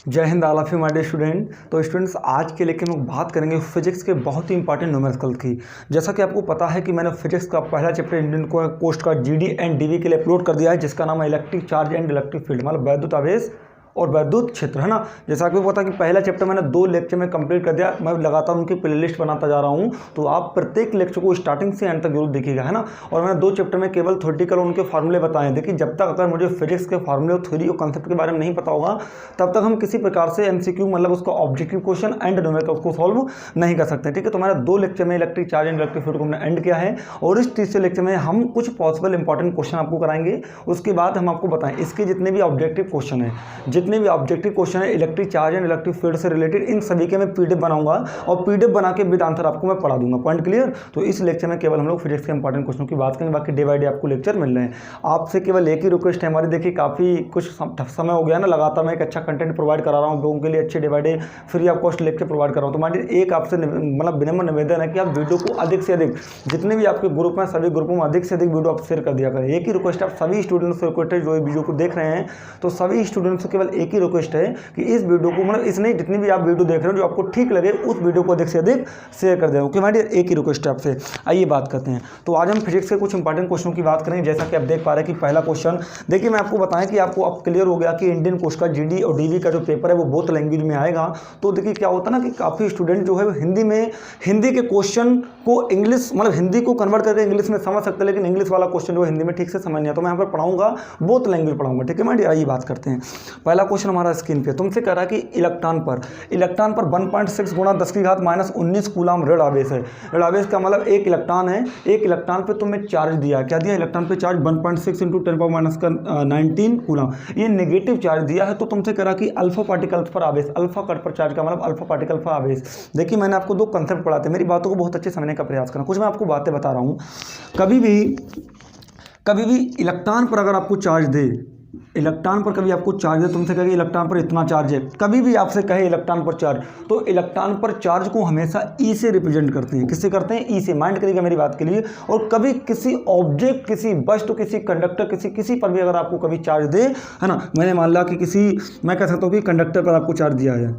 जय हिंद all of you my dear student. तो स्टूडेंट्स, आज के लेक्चर में हम बात करेंगे फिजिक्स के बहुत ही इंपॉर्टेंट न्यूमेरिकल की। जैसा कि आपको पता है कि मैंने फिजिक्स का पहला चैप्टर इंडियन कोस्ट का जीडी एंड डीवी के लिए अपलोड कर दिया है, जिसका नाम है electric charge and electric field, मतलब वैद्युत आवेश और वैद्युत क्षेत्र, है ना। जैसा कि पता कि पहला चैप्टर मैंने 2 लेक्चर में कंप्लीट कर दिया। मैं लगातार उनकी प्लेलिस्ट बनाता जा रहा हूं, तो आप प्रत्येक लेक्चर को स्टार्टिंग से एंड तक जरूर देखिएगा, है ना। और मैंने 2 चैप्टर में केवल थ्योरेटिकल उनके फार्मूले बताए। देखिए, जब तक अगर मुझे फिजिक्स के फार्मूले और थ्योरी और कंसेप्ट के बारे में नहीं पता होगा, तब तक हम किसी प्रकार से एमसीक्यू मतलब उसका ऑब्जेक्टिव क्वेश्चन एंड न्यूमेरिकल को सॉल्व नहीं कर सकते, ठीक है। तो मैंने 2 लेक्चर में electric charge and electric field को हमने एंड किया है, और इस तीसरे लेक्चर में हम कुछ पॉसिबल इंपॉर्टेंट क्वेश्चन आपको कराएंगे। उसके बाद हम आपको बताएं इसके जितने भी ऑब्जेक्टिव क्वेश्चन है, electric charge and electric field से रिलेटेड, इन सभी के मैं पीडीएफ बनाऊंगा और पीडीएफ बना के विद आंसर आपको मैं पढ़ा दूंगा। Point clear. तो इस लेक्चर में केवल हम लोग फिजिक्स के इंपॉर्टेंट क्वेश्चनों की बात करेंगे, बाकी डे बाय डे आपको लेक्चर मिल रहे हैं। आपसे केवल एक ही रिक्वेस्ट है हमारी, देखिए काफ़ी कुछ समय हो गया ना, लगातार मैं एक अच्छा कंटेंट प्रोवाइड करा रहा हूँ लोगों के लिए, अच्छे day by day free of cost lecture provide कर रहा हूँ। तो हमारी एक आपसे मतलब विनम्र निवेदन है कि आप वीडियो को अधिक से अधिक, जितने भी आपके ग्रुप हैं सभी ग्रुपों में अधिक से अधिक वीडियो आप शेयर कर दिया करें। एक ही रिक्वेस्ट आप सभी स्टूडेंट्स से रिक्वेस्ट है, जो वीडियो को देख रहे हैं, तो सभी स्टूडेंट्स से केवल एक ही रिक्वेस्ट है कि इस वीडियो को मतलब इसने जितनी भी आप वीडियो देख रहे हो, जो आपको ठीक लगे उस वीडियो को अधिक से अधिक शेयर कर दें। ओके माय डियर, एक ही रिक्वेस्ट है आपसे। आइए बात करते हैं। तो आज हम फिजिक्स के कुछ इंपॉर्टेंट क्वेश्चनों की बात करेंगे। जैसा कि आप देख पा रहे हैं कि पहला क्वेश्चन, देखिए मैं आपको बताएं कि आपको अब क्लियर हो गया कि इंडियन कोस्ट का जीडी और डीवी का जो पेपर है वो बोथ लैंग्वेज में आएगा। तो देखिए क्या होता है ना कि काफ़ी स्टूडेंट जो है हिंदी के क्वेश्चन को इंग्लिश मतलब हिंदी को कन्वर्ट करके इंग्लिश में समझ सकते हैं, लेकिन इंग्लिश वाला क्वेश्चन जो हिंदी में ठीक से समझ नहीं आता। तो मैं यहाँ पर पढ़ाऊंगा, बोथ लैंग्वेज पढ़ाऊंगा, ठीक है माय डियर। आइए बात करते हैं। पहला क्वेश्चन हमारा स्क्रीन पे तुमसे कह रहा है कि इलेक्ट्रॉन पर 1.6 गुणा 10⁻19 कूलम ऋण आवेश है। ऋण आवेश का मतलब एक इलेक्ट्रॉन है, एक इलेक्ट्रॉन पे तुम्हें चार्ज दिया, क्या दिया? इलेक्ट्रॉन पे चार्ज 1.6 × 10⁻19 कूलम, ये नेगेटिव चार्ज दिया है। तो तुमसे कह रहा कि अल्फा पार्टिकल्स पर आवेश, अल्फा कट पर चार्ज का मतलब अल्फा पार्टिकल पर आवेश। देखिए मैंने आपको 2 कंसेप्ट पढ़ाते हैं, मेरी बातों को बहुत अच्छे समझने का प्रयास करना। कुछ मैं आपको बातें बता रहा हूँ। कभी भी इलेक्ट्रॉन पर अगर आपको चार्ज दे, इलेक्ट्रॉन पर कभी आपको चार्ज है, तुमसे कहे इलेक्ट्रॉन पर इतना चार्ज है, कभी भी आपसे कहे इलेक्ट्रॉन पर चार्ज, तो इलेक्ट्रॉन पर चार्ज को हमेशा ई से रिप्रेजेंट करते हैं। किससे करते हैं? ई से। माइंड करिएगा मेरी बात के लिए। और कभी किसी ऑब्जेक्ट, किसी वस्तु, किसी कंडक्टर, किसी पर भी अगर आपको कभी चार्ज दे, है ना, मैंने मान लिया कि मैं कह सकता हूँ कि कंडक्टर पर आपको चार्ज दिया है,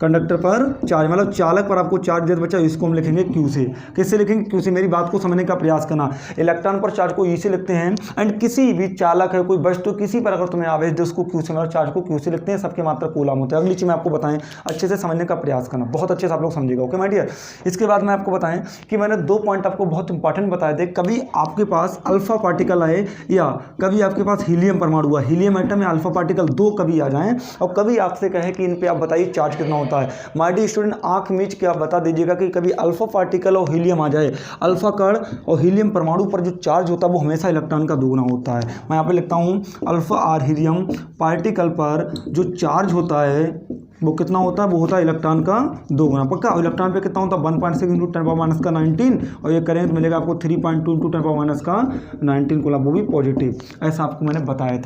कंडक्टर पर चार्ज मतलब चालक पर आपको चार्ज दे, तो बच्चा इसको हम लिखेंगे क्यू से। किससे लिखेंगे? क्यू से। मेरी बात को समझने का प्रयास करना। इलेक्ट्रॉन पर चार्ज को ई से लिखते हैं, एंड किसी भी चालक है, कोई वस्तु, किसी पर अगर तुम्हें आवेश दे उसको क्यू से, मतलब चार्ज को क्यू से लिखते हैं। सबके मात्रा कूलम होते हैं। अगली चीज मैं आपको बताएं, अच्छे से समझने का प्रयास करना, बहुत अच्छे से आप लोग समझिएगा। Okay my dear. इसके बाद मैं आपको बताएं कि मैंने 2 पॉइंट आपको बहुत इंपॉर्टेंट बताए थे। कभी आपके पास अल्फा पार्टिकल आए, या कभी आपके पास हीलियम परमाणु हुआ, हीलियम एटम या अल्फा पार्टिकल 2 कभी आ जाएं, और कभी आपसे कहे कि इन पे आप बताइए चार्ज कितना होता है। माय डियर स्टूडेंट, आंख मीच के आप बता दीजिएगा कि कभी अल्फा पार्टिकल और हीलियम आ जाए, अल्फा कण और हीलियम परमाणु पर जो चार्ज होता है वो हमेशा इलेक्ट्रॉन का 2 गुना होता है। मैं यहाँ पे लिखता हूँ, अल्फा आर हीलियम पार्टिकल पर जो चार्ज होता है वो कितना होता है? वो होता है इलेक्ट्रॉन का 2 गुना। पक्का? इलेक्ट्रॉन पे कितना होता है? 1.6 × 10⁻19, और ये करेंगे तो मिलेगा आपको 3.2 × 10⁻19 कूलम, वो भी पॉजिटिव। ऐसा आपको मैंने बताया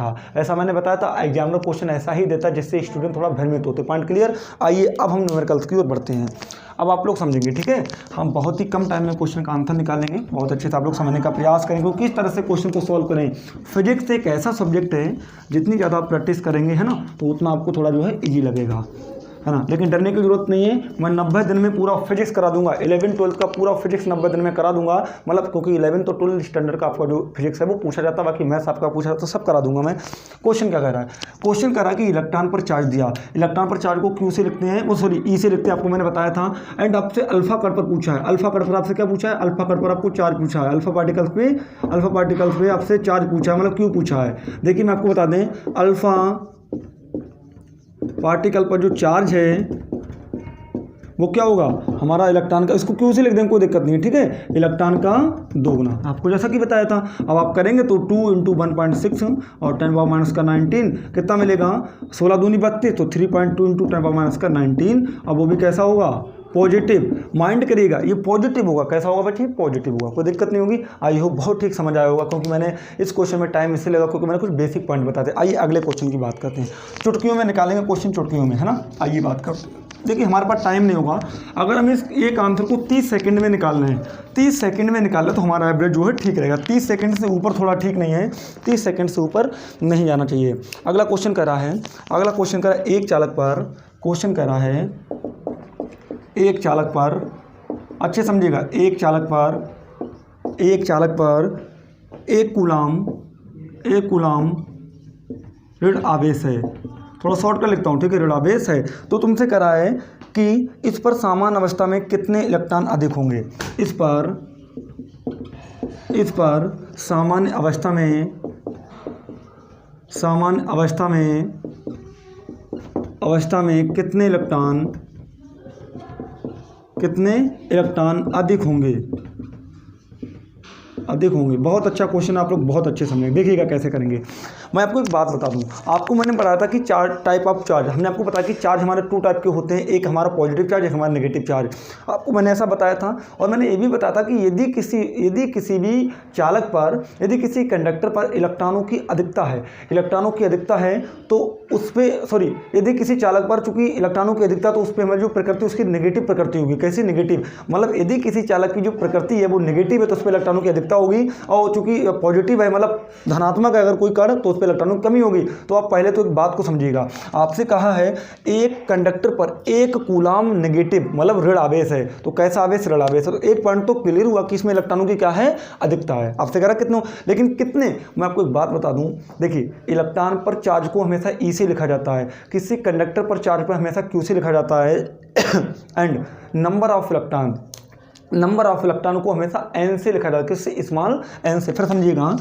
था। एग्जामिनर क्वेश्चन ऐसा ही देता है जिससे स्टूडेंट थोड़ा भ्रमित होते। Point clear. आइए अब हम न्यूमेरिकल्स की ओर बढ़ते हैं। अब आप लोग समझेंगे, ठीक है। हम बहुत ही कम टाइम में क्वेश्चन का आंसर निकालेंगे, बहुत अच्छे से आप लोग समझने का प्रयास करेंगे कि किस तरह से क्वेश्चन को सॉल्व करें। फिजिक्स एक ऐसा सब्जेक्ट है, जितनी ज़्यादा आप प्रैक्टिस करेंगे, है ना, तो उतना आपको थोड़ा जो है ईजी लगेगा, है ना। लेकिन डरने की जरूरत नहीं है। मैं 90 दिन में पूरा फिजिक्स करा दूंगा, 11-12 का पूरा फिजिक्स 90 दिन में करा दूंगा। मतलब क्योंकि 11 तो 12 स्टैंडर्ड का आपका जो फिजिक्स है वो पूछा जाता है, बाकी मैथ्स आपका पूछा जाता है, तो सब करा दूंगा मैं। क्वेश्चन क्या कह रहा है? क्वेश्चन कह रहा है कि इलेक्ट्रॉन पर चार्ज दिया, इलेक्ट्रॉन पर चार्ज को क्यू से लिखते हैं, वो सॉरी ई से लिखते हैं, आपको मैंने बताया था। एंड आपसे अल्फा कट पर पूछा है, अल्फा कट पर आपसे क्या पूछा है? अल्फा कट पर आपको चार्ज पूछा है, अल्फा पार्टिकल्स पे आपसे चार्ज पूछा है, मतलब क्यू पूछा है। देखिए मैं आपको बता दें, अल्फा पार्टिकल पर जो चार्ज है वो क्या होगा? हमारा इलेक्ट्रॉन का, इसको क्यू से लिख दें, कोई दिक्कत नहीं है, ठीक है। इलेक्ट्रॉन का 2 गुना, आपको जैसा कि बताया था। अब आप करेंगे तो 2 × 1.6 और 10⁻19 कितना मिलेगा? 16 दूनी 32, तो 3.2 × 10⁻19। अब वो भी कैसा होगा? पॉजिटिव। माइंड करिएगा, ये पॉजिटिव होगा। कैसा होगा बच्चे? पॉजिटिव होगा। कोई दिक्कत नहीं होगी। आई होप बहुत ठीक समझ आया होगा, क्योंकि मैंने इस क्वेश्चन में टाइम इसलिए लगा क्योंकि मैंने कुछ बेसिक पॉइंट बताते हैं। आइए अगले क्वेश्चन की बात करते हैं। चुटकियों में निकालेंगे क्वेश्चन, चुटकियों में, है ना। आइए बात करते हैं। देखिए हमारे पास टाइम नहीं होगा, अगर हम इस एक आंसर को 30 सेकंड में निकालना है, 30 सेकंड में निकालना तो हमारा एवरेज जो है ठीक रहेगा। 30 सेकंड से ऊपर थोड़ा ठीक नहीं है, 30 सेकंड से ऊपर नहीं जाना चाहिए। अगला क्वेश्चन कह रहा है, एक चालक पर, क्वेश्चन कह रहा है एक चालक पर, अच्छे समझिएगा, एक चालक पर एक कूलाम ऋण आवेश है, थोड़ा शॉर्ट कर लिखता हूँ, ठीक है, ऋण आवेश है। तो तुमसे कह रहा है कि इस पर सामान्य अवस्था में कितने इलेक्ट्रॉन अधिक होंगे। इस पर सामान्य अवस्था में कितने इलेक्ट्रॉन अधिक होंगे। बहुत अच्छा क्वेश्चन, आप लोग बहुत अच्छे समझेंगे। देखिएगा कैसे करेंगे। मैं आपको एक बात बता दूं, आपको मैंने बताया था कि 4 टाइप ऑफ चार्ज, हमने आपको बताया कि चार्ज हमारे 2 टाइप के होते हैं, एक हमारा पॉजिटिव चार्ज, एक हमारा नेगेटिव चार्ज। आपको मैंने ऐसा बताया था, और मैंने ये भी बताया था कि यदि किसी भी चालक पर, यदि किसी कंडक्टर पर इलेक्ट्रॉनों की अधिकता है तो उस पर, यदि किसी चालक पर चूंकि इलेक्ट्रॉनों की अधिकता, तो उस पर हमारी जो प्रकृति उसकी नेगेटिव प्रकृति होगी। कैसी नेगेटिव, मतलब यदि किसी चालक की जो प्रकृति है वो नेगेटिव है तो उस पर इलेक्ट्रॉनों की अधिकता होगी, और चूंकि पॉजिटिव है मतलब धनात्मक है अगर कोई कण, तो उस पर इलेक्ट्रॉनों की कमी होगी। तो आप पहले तो एक बात को समझिएगा, आपसे कहा है एक कंडक्टर पर 1 कूलाम नेगेटिव मतलब ऋण आवेश है, तो कैसा आवेश, ऋण आवेश है। तो एक पॉइंट तो क्लियर हुआ कि इसमें इलेक्ट्रॉनों की क्या है, अधिकता है। आपसे कह रहा कितने, लेकिन कितने, मैं आपको एक बात बता दूं, देखिए इलेक्ट्रॉन पर चार्ज को हमेशा ई से लिखा जाता है, किसी कंडक्टर पर चार्ज पर हमेशा क्यू से लिखा जाता है, एंड नंबर ऑफ इलेक्ट्रॉन को हमेशा एन से लिखा जाता है, किससे, स्मॉल एन से। फिर समझिएगा,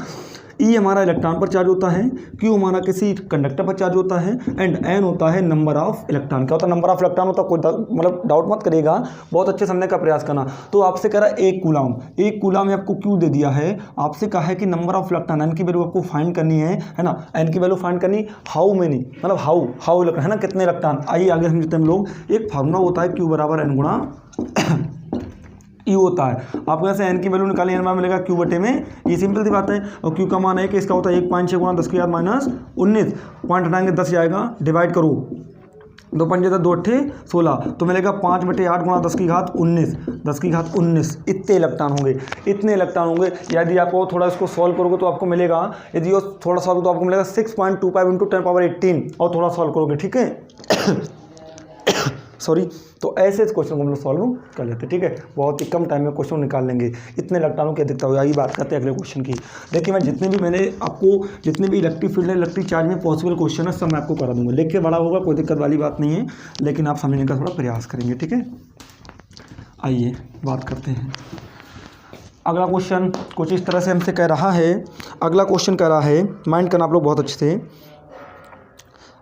ई हमारा इलेक्ट्रॉन पर चार्ज होता है, क्यू हमारा किसी कंडक्टर पर चार्ज होता है, एंड एन होता है नंबर ऑफ इलेक्ट्रॉन। क्या होता है, नंबर ऑफ इलेक्ट्रॉन होता है, कोई मतलब डाउट मत करिएगा, बहुत अच्छे समझने का प्रयास करना। तो आपसे कह रहा है 1 कूलाम में आपको क्यू दे दिया है, आपसे कहा है कि नंबर ऑफ इलेक्ट्रॉन, एन की वैल्यू आपको फाइंड करनी है ना, एन की वैल्यू फाइंड करनी, हाउ मेनी मतलब हाउ इलेक्ट्रॉन है ना, कितने इलेक्ट्रॉन। आइए आगे समझते हैं हम लोग। एक फार्मूला होता है क्यू बराबर एन गुणा ई होता है। आपको ऐसे एन की वैल्यू निकाली, एन मिलेगा क्यू बटे में, ये सिंपल सी बात है। और क्यू का मान है कि इसका होता है 1.6 गुणा 10 की घात माइनस 19, पॉइंट हटाएंगे 10 जाएगा, डिवाइड करो, 2 पंजे 2 अट्ठे 16, तो मिलेगा 5/8 गुणा 10 की घात 19, इतने इलेक्ट्रॉन होंगे, यदि आपको थोड़ा इसको सॉल्व करोगे तो आपको मिलेगा, यदि थोड़ा सॉल्व तो आपको मिलेगा 6.25 × 10⁻18, और थोड़ा सॉल्व करोगे, ठीक है तो ऐसे इस क्वेश्चन को हम लोग सॉल्व कर लेते हैं, ठीक है। बहुत ही कम टाइम में क्वेश्चन निकाल लेंगे, इतने इलेक्ट्रॉनों की अधिकता होगी। आइए बात करते हैं अगले क्वेश्चन की। देखिए मैं जितने भी इलेक्ट्रिक फील्ड है, इलेक्ट्रिक चार्ज में पॉसिबल क्वेश्चन है, सब मैं आपको करा दूंगा। लिख के बड़ा होगा, कोई दिक्कत वाली बात नहीं है, लेकिन आप समझने का थोड़ा प्रयास करेंगे, ठीक है। आइए बात करते हैं। अगला क्वेश्चन कुछ इस तरह से हमसे कह रहा है, माइंड करना आप लोग बहुत अच्छे से।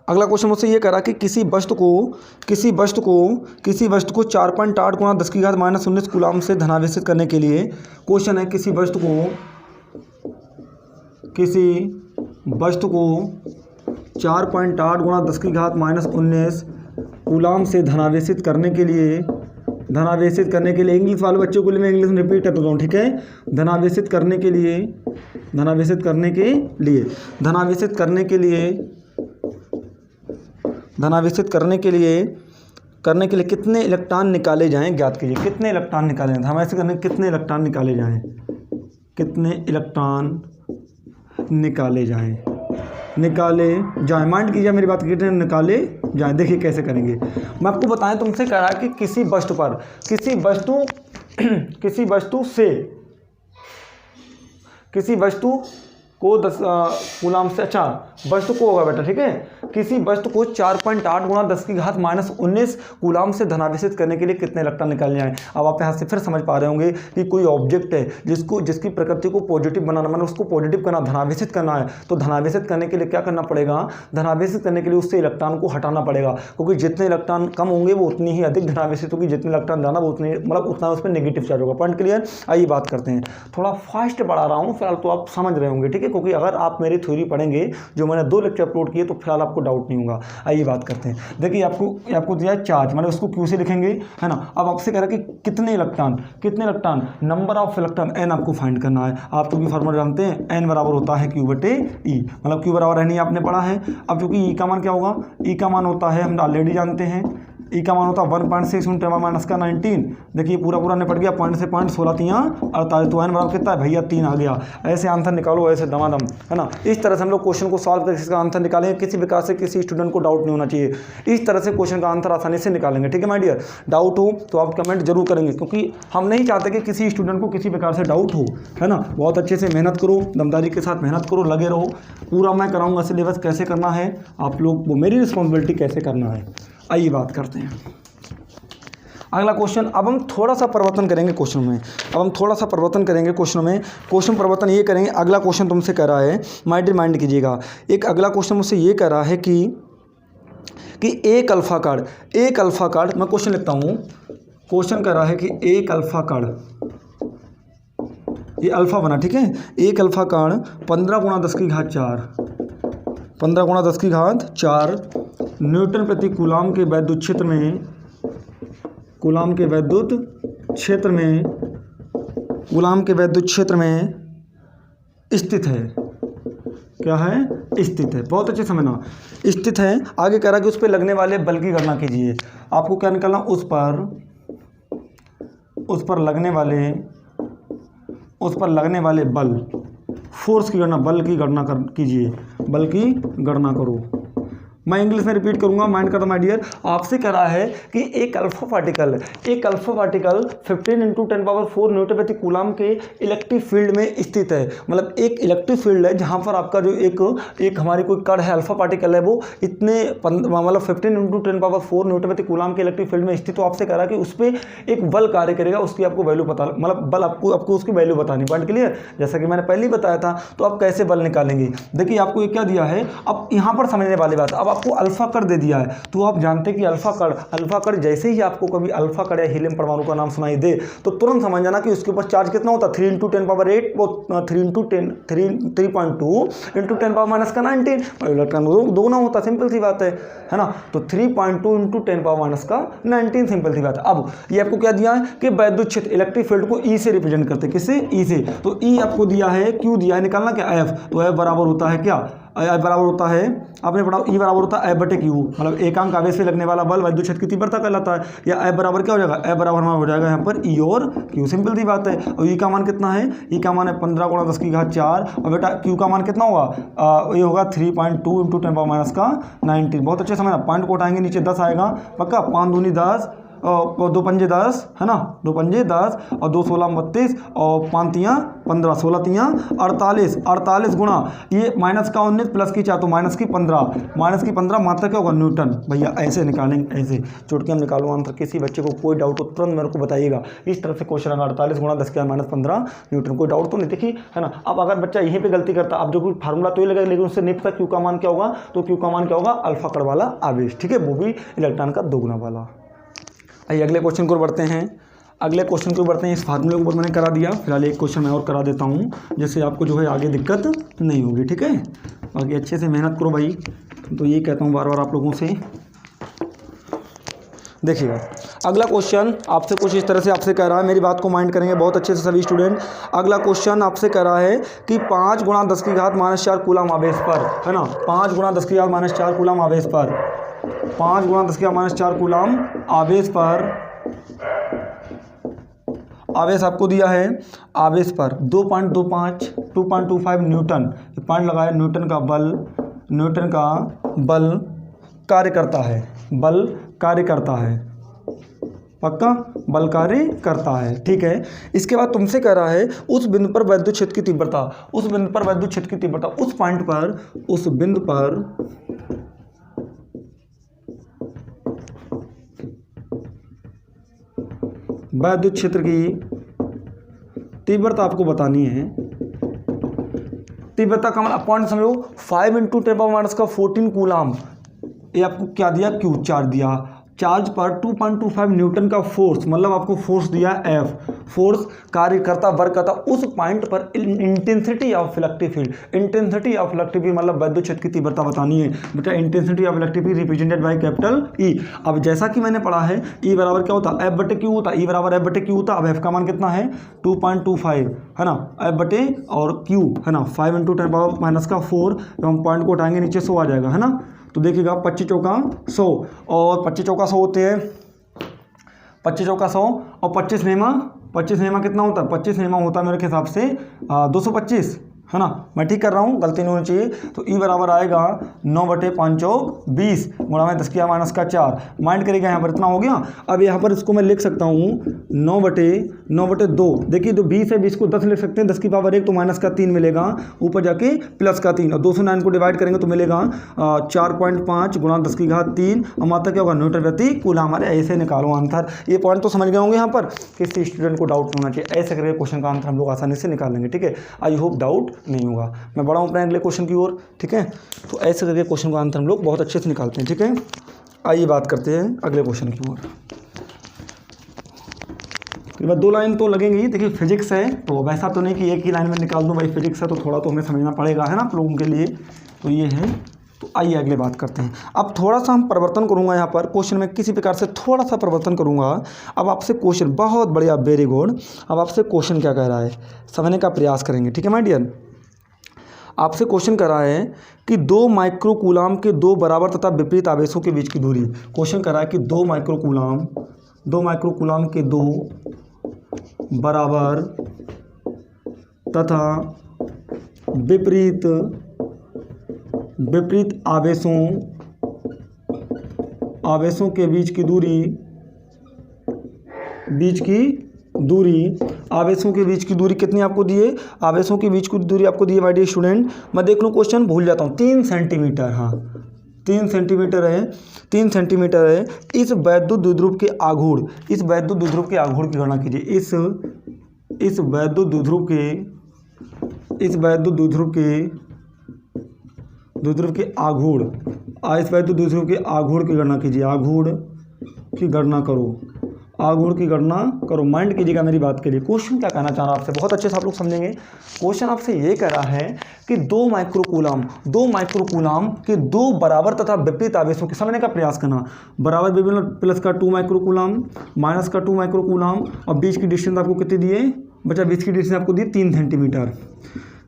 अगला क्वेश्चन मुझसे ये कह रहा कि किसी वस्तु को 4.8 गुणा 10 की घात माइनस 19 कूलाम से धनावेशित करने के लिए, क्वेश्चन है किसी वस्तु को 4.8 गुणा 10 की घात माइनस 19 कूलाम से धनावेशित करने के लिए, इंग्लिश वाले बच्चों के लिए मैं इंग्लिश में रिपीट करता हूँ, ठीक है। धनावेशित करने के लिए कितने इलेक्ट्रॉन निकाले जाएं, ज्ञात कीजिए। कितने इलेक्ट्रॉन निकाले जाएं, धनावेशित करने कितने इलेक्ट्रॉन निकाले जाएं, माइंड कीजिए मेरी बात, कितने निकाले जाएं। देखिए कैसे करेंगे, मैं आपको बताएं, तुमसे कह रहा है कि किसी वस्तु को 10 कूलाम से, अच्छा वस्तु को होगा बेटा, ठीक है। किसी वस्तु को 4.8 गुणा 10 की घात माइनस 19 कूलाम से धनावेशित करने के लिए कितने इलेक्ट्रॉन निकालने जाएं। अब आप यहाँ से फिर समझ पा रहे होंगे कि कोई ऑब्जेक्ट है जिसकी प्रकृति को पॉजिटिव बनाना, मतलब उसको पॉजिटिव करना, धनावेशित करना है, तो धनावेशित करने के लिए क्या करना पड़ेगा, धनावेशित करने के लिए उससे इलेक्ट्रॉन को हटाना पड़ेगा, क्योंकि जितने इलेक्ट्रॉन कम होंगे वो उतनी ही अधिक धनावेशित होगी, जितने इलेक्ट्रॉन ज़्यादा वो उतनी उतना उस पर नेगेटिव चार्ज होगा। Point clear. आइए बात करते हैं, थोड़ा फास्ट बढ़ा रहा हूँ फिलहाल, तो आप समझ रहे होंगे, ठीक है, क्योंकि अगर आप मेरी थ्योरी पढ़ेंगे जो मैंने 2 लेक्चर अपलोड किए तो फिलहाल आपको डाउट नहीं होगा। आइए बात करते हैं। देखिए आपको दिया चार्ज, मतलब उसको क्यू से लिखेंगे, है ना। अब आपसे कह रहा है कि कितने electron, number of electron N आपको फाइंड करना है। आप तो भी फॉर्मूला जानते हैं, एन बराबर होता है क्यू बटे ई, मतलब क्यू बराबर एन ही आपने पढ़ा है। अब चूंकि ई का मान क्या होगा, ई का मान होता है हम ऑलरेडी जानते हैं ई का मान होता है 1.6 × 10⁻⁻19। देखिए पूरा निपट गया, पॉइंट से पॉइंट 16 तियाँ 48, तो n बराबर कितना है भैया 3 आ गया। ऐसे आंसर निकालो, ऐसे दमादम, है ना। इस तरह से हम लोग क्वेश्चन को सॉल्व करके इसका आंसर निकालेंगे। किसी प्रकार से किसी स्टूडेंट को डाउट नहीं होना चाहिए, इस तरह से क्वेश्चन का आंसर आसानी से निकालेंगे, ठीक है माय डियर। डाउट हो तो आप कमेंट जरूर करेंगे, क्योंकि हम नहीं चाहते कि किसी स्टूडेंट को किसी प्रकार से डाउट हो, है ना। बहुत अच्छे से मेहनत करो, दमदारी के साथ मेहनत करो, लगे रहो। पूरा मैं कराऊंगा सिलेबस कैसे करना है, आप लोग वो मेरी रिस्पॉन्सिबिलिटी कैसे करना है। आइए बात करते हैं अगला क्वेश्चन। अब हम थोड़ा सा परिवर्तन करेंगे क्वेश्चन में, क्वेश्चन परिवर्तन ये करेंगे। अगला क्वेश्चन तुमसे कह रहा है, माइंड रिमाइंड कीजिएगा, एक अगला क्वेश्चन मुझसे ये कह रहा है कि एक अल्फा कार्ड, मैं क्वेश्चन लिखता हूँ। क्वेश्चन कह रहा है कि एक अल्फा कार्ड, ये अल्फा बना, ठीक है। एक अल्फा कार्ड 15 × 10⁻4 न्यूटन प्रति कूलाम के वैद्युत क्षेत्र में स्थित है। क्या है? स्थित है। बहुत अच्छे समझना, स्थित है। आगे कह रहा है कि उस पर लगने वाले बल की गणना कीजिए। आपको क्या निकालना? उस पर लगने वाले बल, फोर्स की गणना, बल की गणना करो। मैं इंग्लिश में रिपीट करूंगा, माइंड करता माय डियर। आपसे कह रहा है कि एक अल्फा पार्टिकल 15 × 10⁻4 न्यूटन प्रति कूलाम के इलेक्ट्रिक फील्ड में स्थित है। मतलब एक इलेक्ट्रिक फील्ड है जहां पर आपका जो एक हमारी कोई कण है, अल्फा पार्टिकल है, वो इतने मतलब 15 × 10⁻4 न्यूटन प्रति कूलाम के इलेक्ट्रिक फील्ड में स्थित। तो आपसे कह रहा है कि उस पर एक बल कार्य करेगा, उसकी आपको वैल्यू पता, मतलब बल आपको उसकी वैल्यू बतानी। Point clear? जैसा कि मैंने पहले ही बताया था। तो आप कैसे बल निकालेंगे? देखिए आपको ये क्या दिया है, अब यहाँ पर समझने वाली बात, अब आपको अल्फा कण दे दिया है। तो आप जानते हैं कि अल्फा कण जैसे ही आपको कभी अल्फा कण या हीलियम परमाणु का नाम सुनाई दे तो तुरंत समझ जाना कि उसके ऊपर चार्ज कितना होता है, 3 × 10⁻8 और 3.2 × 10⁻⁻19। इलेक्ट्रॉन दोगुना होता, सिंपल सी बात है ना। तो 3.2 × 10⁻⁻19, सिंपल सी बात है। अब ये आपको क्या दिया है कि वैद्युत क्षेत्र, इलेक्ट्रिक फील्ड को ई से रिप्रेजेंट करते हैं। किससे? ई से। तो ई आपको दिया है, क्यू दिया है, निकालना क्या? एफ। तो एफ बराबर होता है क्या? एफ बराबर होता है, आपने पढ़ा, ई बराबर होता है F/Q, मतलब एकांक आवेश से लगने वाला बल वैद्युत क्षेत्र की तीव्रता कहलाता है। या एफ बराबर क्या हो जाएगा? एफ बराबर हमारा हो जाएगा यहाँ पर ई और क्यू, सिंपल सी बात है। और ई का मान कितना है? ई का मान है 15 × 10⁻4 और बेटा क्यू का मान कितना होगा? ये होगा 3.2 × 10⁻⁻19। बहुत अच्छे समझना, पॉइंट को उठाएंगे नीचे 10 आएगा पक्का। 5 दूनी 10 और 2 पंजे 10, है ना, 2 पंजे 10 और 2 16 32 और 5 तियाँ 15, 16 तियाँ 48 गुणा ये माइनस का 19 प्लस की 4 तो माइनस की 15 मात्रा क्या होगा? न्यूटन। भैया ऐसे निकालेंगे, ऐसे चुटकी हम निकालो आंसर। किसी बच्चे को कोई डाउट हो तुरंत मेरे को बताइएगा। इस तरह से क्वेश्चन अगर 48 × 10⁻15 न्यूटन, कोई डाउट तो नहीं, देखिए, है ना। अब अगर बच्चा यहीं पे गलती करता, अब जो कोई फार्मूला तो ये लगेगा, लेकिन उससे नहीं पता क्यू का मान क्या होगा, तो क्यू का मान क्या होगा? अल्फा कण वाला आवेश, ठीक है, वो भी इलेक्ट्रॉन का दोगुना वाला। आइए अगले क्वेश्चन को बढ़ते हैं। इस फार्मूले को मैंने करा दिया, फिलहाल एक क्वेश्चन मैं और करा देता हूँ, जिससे आपको जो है आगे दिक्कत नहीं होगी, ठीक है। बाकी अच्छे से मेहनत करो भाई, तो ये कहता हूँ बार बार आप लोगों से। देखिएगा अगला क्वेश्चन आपसे कुछ इस तरह से आपसे कह रहा है, मेरी बात को माइंड करेंगे बहुत अच्छे से सभी स्टूडेंट। अगला क्वेश्चन आपसे कह रहा है कि 5 × 10⁻⁻4 कूलाम आवेश पर, है ना, 5 × 10⁻⁻4 कूलाम आवेश पर, 5 × 10⁻⁻4 कूलाम आवेश पर, आवेश आपको दिया है, आवेश पर 2.25 न्यूटन, पॉइंट लगाया, न्यूटन का बल कार्य करता है, पक्का बल कार्य करता है, ठीक है। इसके बाद तुमसे कह रहा है उस बिंदु पर वैद्युत क्षेत्र की तीव्रता, उस बिंदु पर वैद्युत क्षेत्र की तीव्रता आपको बतानी है। तीव्रता का मतलब पॉइंट समझो, 5 × 10⁻14 कूलाम, ये आपको क्या दिया? क्यू चार्ज दिया। चार्ज पर 2.25 न्यूटन का फोर्स, मतलब आपको फोर्स दिया एफ, फोर्स कार्य करता, वर्क करता उस पॉइंट पर इंटेंसिटी ऑफ इलेक्ट्रिक फील्ड, मतलब वैद्युत क्षेत्र की तीव्रता बतानी है बेटा। Intensity of electric field represented by capital E. अब जैसा कि मैंने पढ़ा है, ई बराबर क्या होता? F/Q होता, ई बराबर F/Q होता। अब एफ का मान कितना है? 2.25, है ना, F/ और Q, है ना, 5 × 10⁻⁻4, तो हम पॉइंट को उठाएंगे नीचे 100 आ जाएगा, है ना। तो देखिएगा 25 चौका 100 और 25 चौका 100 होते हैं, 25 चौका 100 और 25 नेमा कितना होता है? 25 नेमा होता है मेरे हिसाब से 225, है ना। मैं ठीक कर रहा हूँ, गलती नहीं होनी चाहिए। तो ई बराबर आएगा 9/5 चौक 20 गुणा में 10 की माइनस का 4। माइंड करेगा यहाँ पर इतना हो गया। अब यहाँ पर इसको मैं लिख सकता हूँ 9/2। देखिए जो 20 है 20 को 10 लिख सकते हैं, 10 की पावर 1 तो माइनस का 3 मिलेगा, ऊपर जाके प्लस का 3 और 209 को डिवाइड करेंगे तो मिलेगा 4.5 गुणा 10 की घात 3 और मात्रा क्या होगा? न्यूटन प्रति कूलम। हमारे ऐसे निकालो आंसर। ये पॉइंट तो समझ गए होंगे यहाँ पर, किसी स्टूडेंट को डाउट होना चाहिए। ऐसे करके क्वेश्चन का आंसर हम लोग आसानी से निकाल लेंगे, ठीक है। आई होप डाउट नहीं होगा। मैं बढ़ाऊँ अपने अगले क्वेश्चन की ओर, ठीक है। तो ऐसे करके क्वेश्चन का आंसर हम लोग बहुत अच्छे से निकालते हैं, ठीक है। आइए बात करते हैं अगले क्वेश्चन की ओर। इसके बाद 2 लाइन तो लगेंगी। देखिए फिजिक्स है तो वैसा तो नहीं कि एक ही लाइन में निकाल दूँ, भाई फिजिक्स है तो थोड़ा तो हमें समझना पड़ेगा, है ना, आप लोगों के लिए। तो ये है। तो आइए अगले बात करते हैं। अब थोड़ा सा हम परिवर्तन करूंगा यहाँ पर क्वेश्चन में, किसी प्रकार से थोड़ा सा परिवर्तन करूंगा। अब आपसे क्वेश्चन, बहुत बढ़िया, वेरी गुड। अब आपसे क्वेश्चन क्या कह रहा है समझने का प्रयास करेंगे, ठीक है माय डियर। आपसे क्वेश्चन कर रहा है कि 2 माइक्रोकूलाम के 2 बराबर तथा विपरीत आवेशों के बीच की दूरी। क्वेश्चन कर रहा है कि 2 माइक्रोकूलाम के 2 बराबर तथा विपरीत आवेशों के बीच की दूरी, आवेशों के बीच की दूरी कितनी आपको दिए? आवेशों के बीच की दूरी आपको दिए माय डियर स्टूडेंट। मैं देख लूँ क्वेश्चन, भूल जाता हूँ। 3 सेंटीमीटर, हाँ 3 सेंटीमीटर है, 3 सेंटीमीटर है। इस वैद्युत द्विध्रुव के आघूर्ण, की गणना कीजिए। इस वैद्युत द्विध्रुव के आघूर्ण की गणना कीजिए। आघूर्ण की गणना करो। माइंड कीजिएगा मेरी बात के लिए। क्वेश्चन क्या कहना चाह रहा है आपसे, बहुत अच्छे से आप लोग समझेंगे। क्वेश्चन आपसे ये कह रहा है कि 2 माइक्रोकूलाम के 2 बराबर तथा विपरीत आवेशों के समझने का प्रयास करना। बराबर विभिन्न प्लस का 2 माइक्रोकूलाम, माइनस का 2 माइक्रोकूलाम और बीच की डिस्टेंस आपको कितनी दिए बच्चा? बीच की डिस्टेंस आपको दी 3 सेंटीमीटर।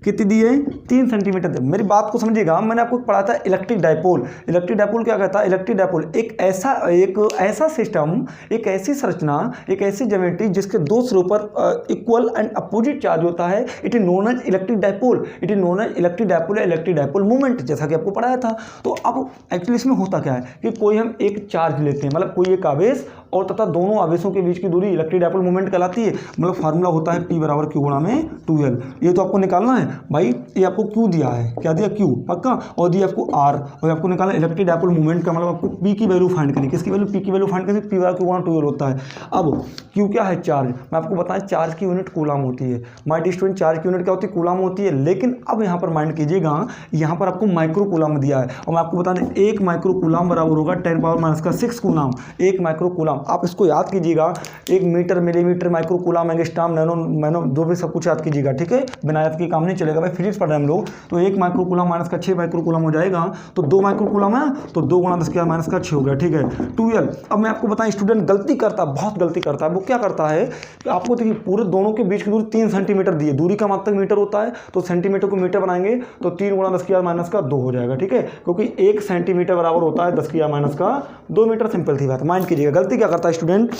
कितनी दी है? 3 सेंटीमीटर। मेरी बात को समझिएगा, मैंने आपको पढ़ा था इलेक्ट्रिक डायपोल। इलेक्ट्रिक डायपोल क्या कहता है? इलेक्ट्रिक डायपोल एक ऐसा सिस्टम, एक ऐसी संरचना, एक ऐसी ज्योमेट्री जिसके 2 सिरों पर इक्वल एंड अपोजिट चार्ज होता है। It is known as electric dipole. Electric dipole movement, जैसा कि आपको पढ़ाया था। तो अब एक्चुअली इसमें होता क्या है कि कोई हम एक चार्ज लेते हैं, मतलब कोई एक आवेश और तथा दोनों आवेशों के बीच की दूरी इलेक्ट्रिक डायपोल मूवमेंट कहलाती है। मतलब फार्मूला होता है P बराबर Q गुणा में 2L। ये तो आपको निकालना है भाई। ये आपको Q दिया है, क्या दिया? Q पक्का। और दिया आपको R, और आपको निकालना इलेक्ट्रिक डायपोल मूवमेंट का, मतलब आपको P की वैल्यू फाइंड करनी। किसकी वैल्यू? P की वैल्यू फाइंड करनी। P बराबर Q गुणा 2L होता है। अब Q क्या है? चार्ज। मैं आपको बताएं चार्ज की यूनिट कूलाम होती है। माय डियर स्टूडेंट, चार्ज की यूनिट क्या होती है? कूलाम होती है। लेकिन अब यहाँ पर माइंड कीजिएगा, यहाँ पर आपको माइक्रो कूलाम दिया है और मैं आपको बता दें 1 माइक्रो कूलाम बराबर होगा 10⁻⁻6 कूलाम। 1 माइक्रो कूलाम, आप इसको याद कीजिएगा। 1 metre, millimetre, micro coulomb, angstrom, nano जो भी सब कुछ याद कीजिएगा, ठीक है। बिना याद के काम नहीं चलेगा भाई, फिजिक्स पढ़ रहे हैं हम लोग। तो 1 माइक्रो कूलाम माइनस का 6 माइक्रो कूलाम हो जाएगा। तो 2 माइक्रो कूलाम है तो 2 गुणा 10 की माइनस का 6 हो गया, ठीक है। 2L। अब मैं आपको बताएं स्टूडेंट गलती करता है, बहुत गलती करता है। वो क्या करता है कि आपको देखिए पूरे दोनों के बीच की दूरी 3 सेंटीमीटर दी है। दूरी का मात्रक मीटर होता है, तो सेंटीमीटर को मीटर बनाएंगे तो 3 गुणा 10 की माइनस का 2 हो जाएगा, ठीक है। क्योंकि 1 सेंटीमीटर बराबर होता है 10 की माइनस का 2 मीटर। सिंपल सी बात, माइंड कीजिएगा। गलती क्या करता है स्टूडेंट?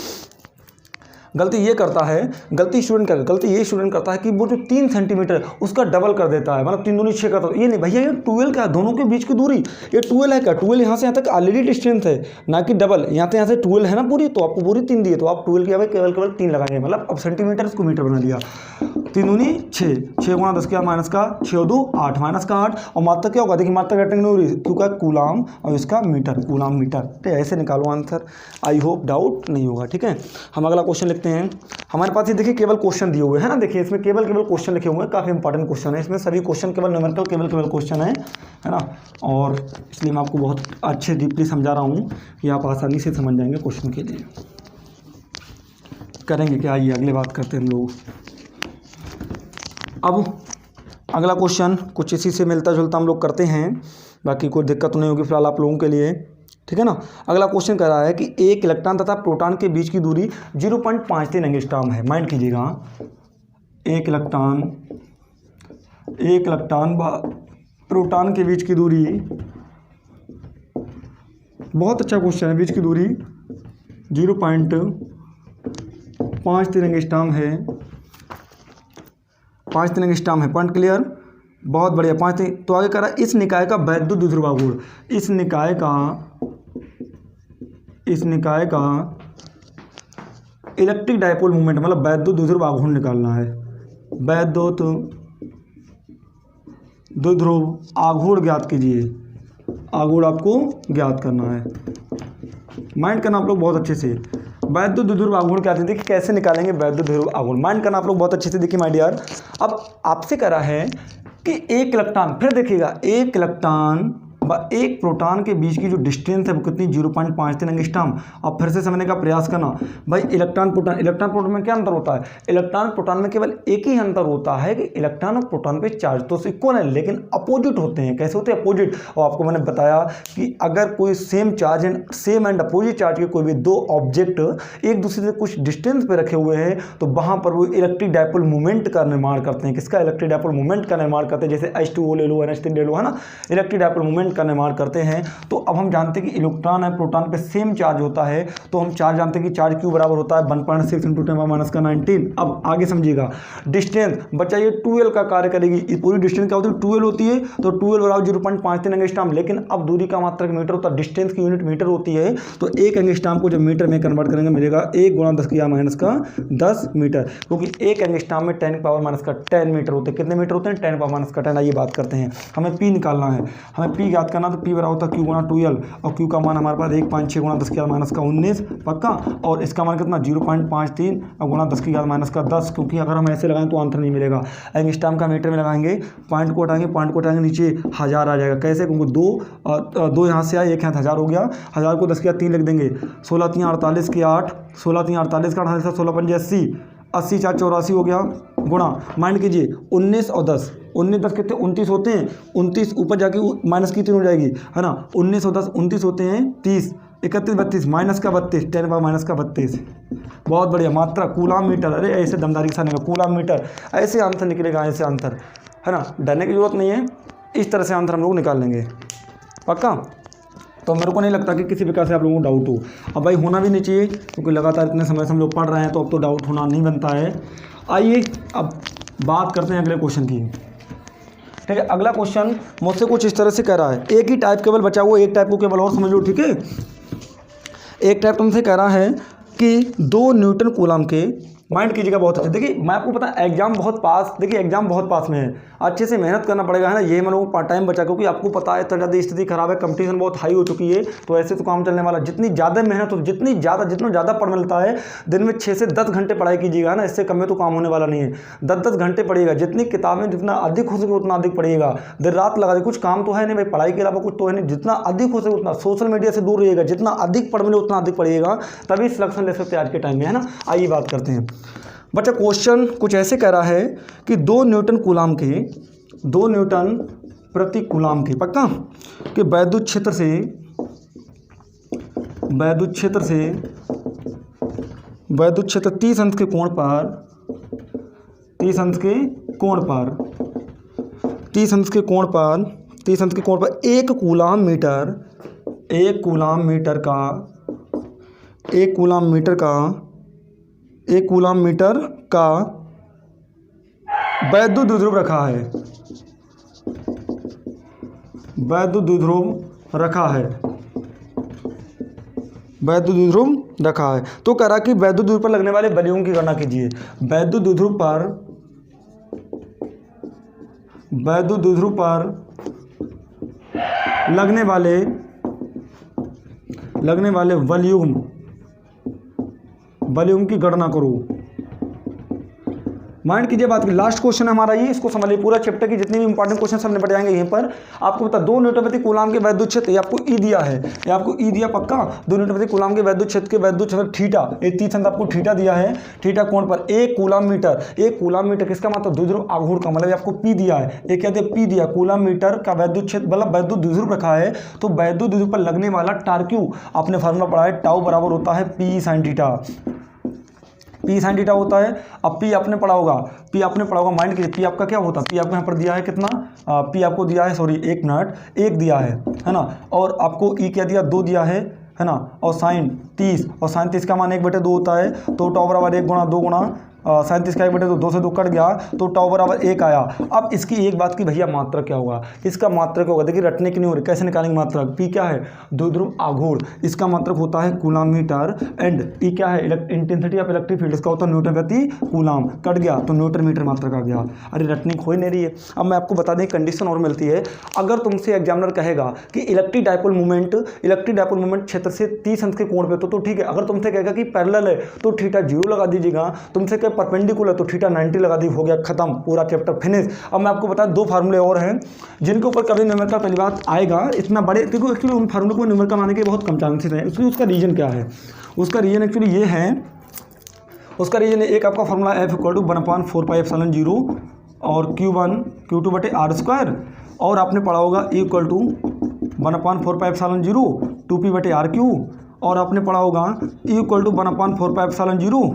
गलती ये करता है, गलती स्टूडेंट करता है कि वो जो 3 सेंटीमीटर है उसका डबल कर देता है, मतलब 3 दूनी 6 करता है। ये नहीं भैया, ये 12 क्या है? दोनों के बीच की दूरी ये 12 है क्या? 12 यहाँ से यहाँ तक ऑलरेडी डिस्टेंस है, ना कि डबल। यहाँ से 12 है ना पूरी, तो आपको पूरी 3 दी है, तो आप 12 किया भाई केवल 3 लगाएंगे। मतलब अब सेंटीमीटर इसको मीटर बना लिया। 3 दूनी 6, 6 गुणा 10 की माइनस का 6 2 8 माइनस का 8। और मात्रा क्या होगा? देखिए मात्रा घटेंगे नहीं हो रही क्योंकि कूलाम और इसका मीटर, कूलाम मीटर। तो ऐसे निकालो आंसर। आई होप डाउट नहीं होगा, ठीक है। हम अगला क्वेश्चन लिखते हैं। हमारे पास ये देखिए केवल क्वेश्चन दिए हुए हैं ना, देखिए इसमें केवल क्वेश्चन लिखे हुए हैं। काफ़ी इंपॉर्टेंट क्वेश्चन है इसमें, सभी क्वेश्चन केवल न्यूमेरिकल केवल क्वेश्चन है ना। और इसलिए मैं आपको बहुत अच्छे डीपली समझा रहा हूँ कि आप आसानी से समझ जाएंगे क्वेश्चन के लिए। करेंगे क्या? आइए अगले बात करते हैं हम लोग। अब अगला क्वेश्चन कुछ इसी से मिलता जुलता हम लोग करते हैं, बाकी कोई दिक्कत तो नहीं होगी फिलहाल आप लोगों के लिए, ठीक है ना। अगला क्वेश्चन कह रहा है कि एक इलेक्ट्रॉन तथा प्रोटॉन के बीच की दूरी 0.53 एंगस्ट्रॉम है। माइंड कीजिएगा, एक इलेक्ट्रॉन व प्रोटॉन के बीच की दूरी बहुत अच्छा क्वेश्चन है। बीच की दूरी 0.53 एंगस्ट्रॉम है। 5 एंगस्ट्रॉम है। पॉइंट क्लियर, बहुत बढ़िया। 5 तो आगे कह रहा है इस निकाय का वैद्युत द्विध्रुव आघूर्ण, इस निकाय का इलेक्ट्रिक डायपोल मूवमेंट मतलब वैद्युत द्विध्रुव आघूर्ण निकालना है। वैद्युत द्विध्रुव आघूर्ण ज्ञात कीजिए। आघूर्ण आपको ज्ञात करना है, माइंड करना आप लोग बहुत अच्छे से। वैद्युत द्विध्रुव आघूर्ण क्या है, देखिए कैसे निकालेंगे वैद्युत द्विध्रुव आघूर्ण, माइंड करना आप लोग बहुत अच्छे से। देखिए माय डियर, अब आपसे करा है कि एक इलेक्ट्रॉन, फिर देखिएगा एक इलेक्ट्रॉन व एक प्रोटॉन के बीच की जो डिस्टेंस है वो कितनी 0.53 एंगस्ट्रॉम। अब फिर से समझने का प्रयास करना भाई, इलेक्ट्रॉन प्रोटॉन में क्या अंतर होता है? इलेक्ट्रॉन प्रोटॉन में केवल एक ही अंतर होता है कि इलेक्ट्रॉन और प्रोटॉन पे चार्ज तो इक्वल है लेकिन अपोजिट होते हैं। कैसे होते हैं? अपोजिट। और आपको मैंने बताया कि अगर कोई same charge and same and opposite charge के कोई भी दो ऑब्जेक्ट एक दूसरे से कुछ डिस्टेंस पे रखे हुए हैं तो वहां पर वो इलेक्ट्रिक डायपोल मूवमेंट का निर्माण करते हैं। किसका? इलेक्ट्रिक डायपोल मूवमेंट का निर्माण करते हैं। जैसे H2O ले लो, NH3 ले लो, है ना, इलेक्ट्रिक डायपोल मूवमेंट का निर्माण करते हैं। तो अब हम जानते हैं कि इलेक्ट्रॉन और प्रोटॉन पे सेम चार्ज होता है, तो हम चार्ज जानते हैं कि चार्ज क्यू बराबर होता है 1.6 × 10⁻⁻⁹। अब आगे समझिएगा, डिस्टेंस बच्चा ये 12 का कार्य करेगी। इस पूरी डिस्टेंस क्या होती है? 12 होती है, तो 12 बराबर 0.53 एंगस्ट्रॉम। लेकिन अब दूरी का मात्रक मीटर होता है, डिस्टेंस की यूनिट मीटर होती है, तो 1 एंगस्ट्रॉम को जब मीटर में कन्वर्ट करेंगे मिलेगा 1 × 10⁻⁻10 मीटर, क्योंकि 1 एंगस्ट्रॉम में 10⁻⁻10 मीटर होते हैं। कितने मीटर होते हैं? 10⁻⁻10। आइए बात करते हैं, हमें पी निकालना है, हमें पी याद करना। तो पी बराबर होता है Q × 12 और Q का मान हमारे पास 1.6 × 10⁻⁻19 पक्का, और इसका मान कितना 0.53 और × 10⁻⁻10, क्योंकि अगर हम ऐसे लगाएं तो आंसर नहीं मिलेगा। एंगस्ट्रॉम का मीटर में लगाएंगे, पॉइंट को हटाएंगे नीचे 1000 आ जाएगा। कैसे? क्योंकि दो यहाँ से आए, एक यहाँ 1000 हो गया, 1000 को 10⁻3 लिख देंगे, 16 × 3 = 48 के 8, 16 × 3 = 48 का 48, 16 × 5 = 80, 80 × 4 = 84 हो गया, गुणा माइंड कीजिए 19 और 10, 19 10 कितने? 29 होते हैं। 29 ऊपर जाके माइनस की 3 हो जाएगी, है ना। 19 और 10 29 होते हैं 30, 31 32 माइनस का 32, 10⁻⁻32। बहुत बढ़िया। मात्रा कूलाम मीटर, अरे ऐसे दमदारी के साथ निकलेगा कूलाम मीटर, ऐसे आंसर निकलेगा, ऐसे आंसर, है ना। डरने की जरूरत नहीं है, इस तरह से आंसर हम लोग निकाल लेंगे पक्का। तो मेरे को नहीं लगता कि किसी प्रकार से आप लोगों को डाउट हो। अब भाई होना भी नहीं चाहिए, क्योंकि लगातार इतने समय से हम लोग पढ़ रहे हैं, तो अब तो डाउट होना नहीं बनता है। आइए अब बात करते हैं अगले क्वेश्चन की। ठीक है, अगला क्वेश्चन मुझसे कुछ इस तरह से कह रहा है, एक ही टाइप केवल बचा हुआ, एक टाइप को केवल और समझ लो, ठीक है। एक टाइप तुमसे कह रहा है कि 2 न्यूटन कूलम के, माइंड कीजिएगा बहुत अच्छे। देखिए मैं आपको पता है एग्जाम बहुत पास, देखिए एग्जाम बहुत पास में है, अच्छे से मेहनत करना पड़ेगा, है ना। ये मैं लोगों को पार्ट टाइम बचा, क्योंकि आपको पता है इतना ज़्यादा स्थिति खराब है, कंपटीशन बहुत हाई हो चुकी है, तो ऐसे तो काम चलने वाला। जितनी ज़्यादा मेहनत हो, जितना ज़्यादा पढ़ मिलता है, दिन में 6 से 10 घंटे पढ़ाई कीजिएगा, है ना, इससे कम में तो काम होने वाला नहीं है। 10-10 घंटे पढ़िएगा, जितनी किताबें जितना अधिक हो सके उतना अधिक पढ़िएगा, देर रात लगा दे। कुछ काम तो है नहीं भाई, पढ़ाई के अलावा कुछ तो है नहीं, जितना अधिक हो सके उतना। सोशल मीडिया से दूर रहिएगा, जितना अधिक पढ़ मिले उतना अधिक पढ़िएगा, तभी सिलेक्शन ले सकते हैं आज के टाइम में, है ना। आइए बात करते हैं बच्चा, क्वेश्चन कुछ ऐसे कह रहा है कि 2 न्यूटन कूलम के, 2 न्यूटन प्रति कूलम के, पक्का, कि वैद्युत क्षेत्र से 30 अंश के कोण पर 1 कूलम मीटर का वैद्युत द्विध्रुव रखा है, वैद्युत द्विध्रुव रखा है। तो कह रहा कि वैद्युत द्विध्रुव पर लगने वाले बलों की गणना कीजिए। वैद्युत द्विध्रुव पर लगने वाले वॉल्यूम की गणना करो। माइंड कीजिए बात की। लास्ट क्वेश्चन है हमारा ये, इसको समझ लीजिए। पूरा चैप्टर की जितनी भी इंपॉर्टेंट क्वेश्चन सब निपट जाएंगे यहीं पर। आपको पता 2 न्यूटन प्रति कूलम के वैद्युत क्षेत्र, ये आपको ई दिया है, ये आपको ई दिया पक्का। 2 न्यूटन प्रति कूलम के वैद्युत क्षेत्र थीटा, एक 30 अंश आपको थीटा दिया है, थीटा कोण पर 1 कूलम मीटर किसका मतलब? द्विध्रुव आघूर्ण का, मतलब आपको पी दिया है, एक क्या दिया? पी दिया। कूलम मीटर का वैद्युत क्षेत्र मतलब वैद्युत द्विध्रुव रखा है, तो वैद्युत द्विध्रुव पर लगने वाला टार्क्यू आपने फार्मूला पढ़ा है, टाउ बराबर होता है P sine theta, P sine theta होता है। अब पी आपने पढ़ा होगा, माइंड कीजिए, पी आपका क्या होता है? पी आपको यहाँ पर दिया है कितना? पी आपको दिया है, सॉरी 1 मिनट 1 दिया है ना, और आपको ई क्या दिया 2 दिया है ना, और साइन 30, और साइन 30 का मान 1/2 होता है, तो टाउ बराबर 1 गुणा 2 गुणा 37 का 1/2, 2 से 2 कट गया, तो टाउ बराबर 1 आया। अब इसकी एक बात की भैया मात्रा क्या होगा, इसका मात्रक होगा, देखिए रटने की नहीं हो रही, कैसे निकालेंगे मात्रक, पी क्या है द्विध्रुव आघूर्ण, इसका मात्रक होता है कूलामीटर, एंड ई क्या है इंटेंसिटी ऑफ इलेक्ट्रिक फील्ड, इसका होता है न्यूटन प्रति कूलाम, कट गया तो न्यूटन मीटर मात्रक आ गया। अरे रटने हो ही नहीं रही है। अब मैं आपको बता दें कंडीशन और मिलती है, अगर तुमसे एग्जामिनर कहेगा कि इलेक्ट्रिक डाइपोल मूवमेंट क्षेत्र से 30 अंश के कोण पे तो ठीक है, अगर तुमसे कहेगा कि पैरेलल है तो थीटा 0 लगा दीजिएगा, तुमसे कहे परपेंडिकुलर तो थीटा 90 लगा दी, हो गया खत्म, पूरा चैप्टर फिनिश। अब मैं आपको बता 2 फार्मूले और हैं जिनके ऊपर कभी न्यूमेरिकल पहली बात आएगा, इतना बड़े, क्योंकि एक्चुअली उन फार्मूले को न्यूमेरिकल आने के बहुत कम चांसेस हैं। उसका रीजन क्या है, उसका रीजन एक्चुअली ये है, उसका रीजन एक आपका फार्मूला F = 1/4πε0 और Q1Q2/r², और आपने पढ़ा होगा E = 1/4πε0 2p/r3, और आपने पढ़ा होगा E = 1/4πε0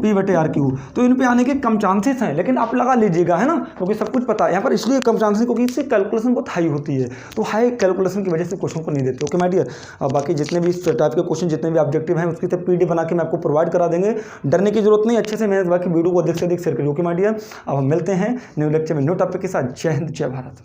p/r3। तो इन पे आने के कम चांसेस हैं, लेकिन आप लगा लीजिएगा, है ना, क्योंकि सब कुछ पता है यहाँ पर, इसलिए कम चांसेस क्योंकि इससे कैलकुलेशन बहुत हाई होती है, तो हाई कैलकुलेशन की वजह से क्वेश्चन को नहीं देते। ओके माय डियर, बाकी जितने भी इस टाइप के क्वेश्चन, जितने भी ऑब्जेक्टिव हैं, उसकी सब पीडीएफ बना के मैं आपको प्रोवाइड करा देंगे, डरने की जरूरत नहीं, अच्छे से मेहनत, बाकी वीडियो को अधिक से अधिक शेयर करिए। ओके माय डियर, अब हम मिलते हैं न्यू लेक्चर में न्यू टॉपिक के साथ। जय हिंद, जय भारत।